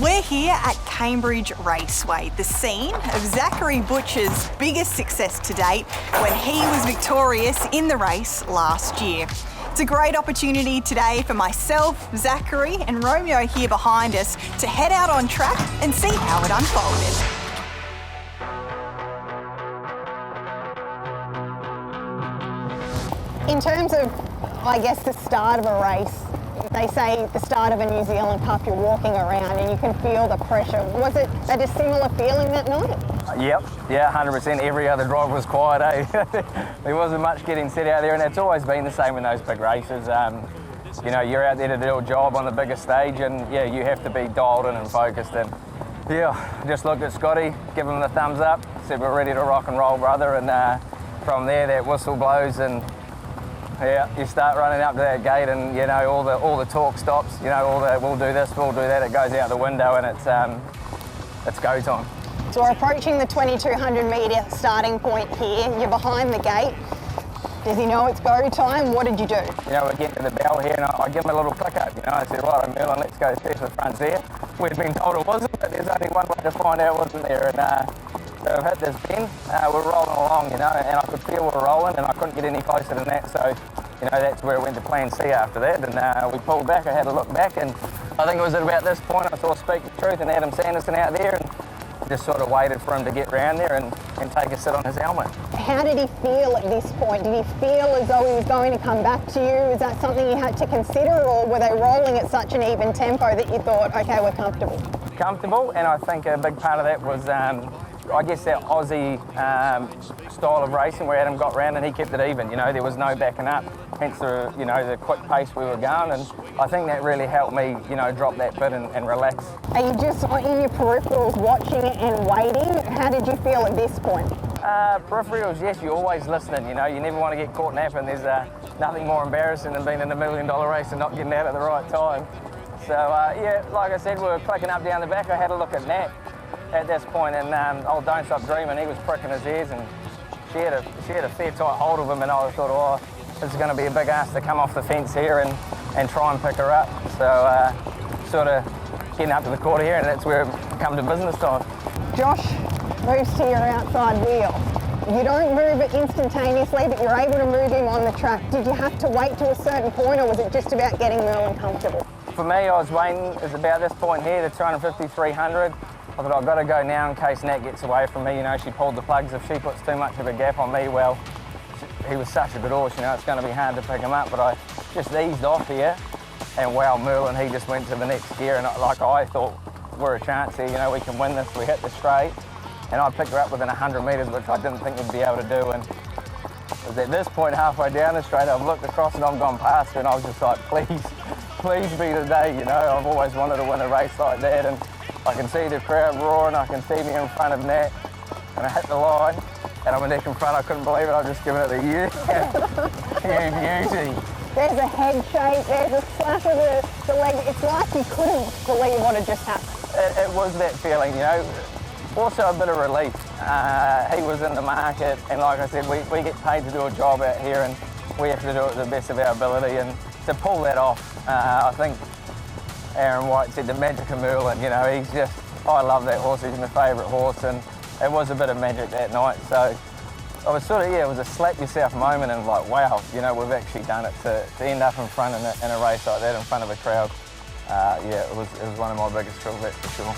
We're here at Cambridge Raceway, the scene of Zachary Butcher's biggest success to date when he was victorious in the race last year. It's a great opportunity today for myself, Zachary and Romeo here behind us to head out on track and see how it unfolded. In terms of, I guess, the start of a race, they say the start of a New Zealand Cup, you're walking around and you can feel the pressure. Was it a dissimilar feeling that night? Yep, yeah, 100%. Every other drive was quiet, eh? There wasn't much getting set out there, and it's always been the same in those big races. You know, you're out there to do a job on the biggest stage, and yeah, you have to be dialed in and focused. And yeah, just looked at Scotty, give him the thumbs up, said we're ready to rock and roll, brother. And from there, that whistle blows, and yeah, you start running up to that gate, and you know all the talk stops. You know, all the we'll do this, we'll do that. It goes out the window, and it's go time. So we're approaching the 2,200 metre starting point here. You're behind the gate. Does he know it's go time? What did you do? You know, we get to the bell here, and I give him a little click up. You know, I said, right, Merlin, let's go step to the front there. We'd been told it wasn't, but there's only one way to find out it wasn't there. And so I've hit this bend. We're rolling along, you know, and I could feel we're rolling, and I couldn't get any closer than that. So, you know, that's where it went to plan C after that. And we pulled back. I had a look back, and I think it was at about this point I saw Speak the Truth and Adam Sanderson out there, and just sort of waited for him to get round there and take a sit on his helmet. How did he feel at this point? Did he feel as though he was going to come back to you? Is that something you had to consider, or were they rolling at such an even tempo that you thought, okay, we're comfortable? Comfortable, and I think a big part of that was I guess that Aussie style of racing where Adam got round and he kept it even. You know, there was no backing up, hence the quick pace we were going, and I think that really helped me, you know, drop that bit and relax. Are you just in your peripherals watching it and waiting? How did you feel at this point? Peripherals, yes, you're always listening. You know, you never want to get caught napping. There's nothing more embarrassing than being in a $1 million race and not getting out at the right time. So yeah, like I said, we were clicking up down the back. I had a look at Nat at this point, and old Don't Stop Dreaming, he was pricking his ears, and she had a fair tight hold of him, and I thought, oh, this is going to be a big ask to come off the fence here and try and pick her up. So sort of getting up to the quarter here, and that's where it come to business time. Josh moves to your outside wheel. You don't move it instantaneously, but you're able to move him on the track. Did you have to wait to a certain point, or was it just about getting Merlin comfortable? For me, I was waiting, it's about this point here, the 250, 300. I thought I've got to go now in case Nat gets away from me. You know, she pulled the plugs. If she puts too much of a gap on me, well, he was such a good horse, you know, it's going to be hard to pick him up. But I just eased off here, and wow, Merlin, he just went to the next gear, and like I thought, we're a chance here, you know, we can win this. We hit the straight, and I picked her up within 100 metres, which I didn't think we'd be able to do. And it was at this point, halfway down the straight, I've looked across and I've gone past her, and I was just like, please be today, you know. I've always wanted to win a race like that, and I can see the crowd roaring, I can see me in front of Nat, and I hit the line, and I'm a neck in front. I couldn't believe it. I've just given it a year. You beauty. There's a head shake, there's a slap of the leg. It's like you couldn't believe what had just happened. It was that feeling, you know. Also a bit of relief. He was in the market, and like I said, we get paid to do a job out here, and we have to do it to the best of our ability. And to pull that off, I think Aaron White said the magic of Merlin. You know, he's just, I love that horse. He's my favourite horse, and it was a bit of magic that night. So I was sort of, yeah, it was a slap yourself moment, and like, wow, you know, we've actually done it. To end up in front in a race like that in front of a crowd, yeah, it was one of my biggest thrills, that's for sure.